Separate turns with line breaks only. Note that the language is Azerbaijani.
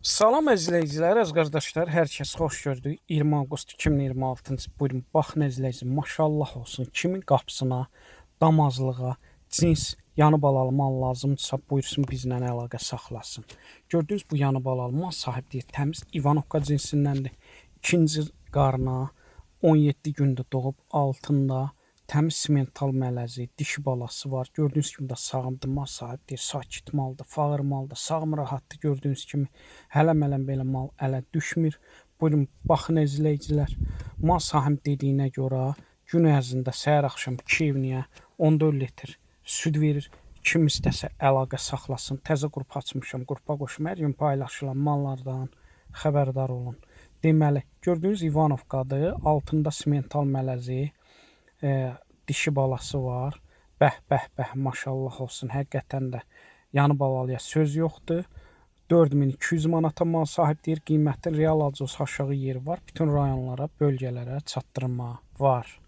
Salam əzizləyicilər, əziz qardaşlar, hər kəs xoş gördük. 20 avqust 2026-cı buyurun, baxın əzizləyicilər, maşallah olsun. Kimin qapısına, damazlığa, cins yanı balalı mal lazımdırsa buyursun bizlə əlaqə saxlasın. Gördüyünüz bu yanı balalı mal sahibliyi təmiz İvanovka cinsindəndir. İkinci qarına 17 gündə doğub, altında təmiz simental mələzi, dişi balası var. Gördüyünüz kimi də sağımdır, mal sahibdir, sakit maldır, fağır maldır, sağım rahatdır. Gördüyünüz kimi hələm-hələm belə mal ələ düşmür. Buyurun, baxın əzizləyicilər. Mal sahib dediyinə görə gün ərzində səhər axşam 2 evniyə 14 litr süd verir. Kim istəsə əlaqə saxlasın. Təzə qrup açmışam, qrupa qoşum. Hər gün paylaşılan mallardan xəbərdar olun. Deməli, gördüyünüz İvanovkadır. Altında simental mələzi, dişi balası var. Bəh, bəh, bəh, maşallah olsun. Həqiqətən də yanı balalıya söz yoxdur. 4200 manata mal sahib deyir. Qiymətli real alıcısı aşağı yeri var. Bütün rayonlara, bölgələrə çatdırma var.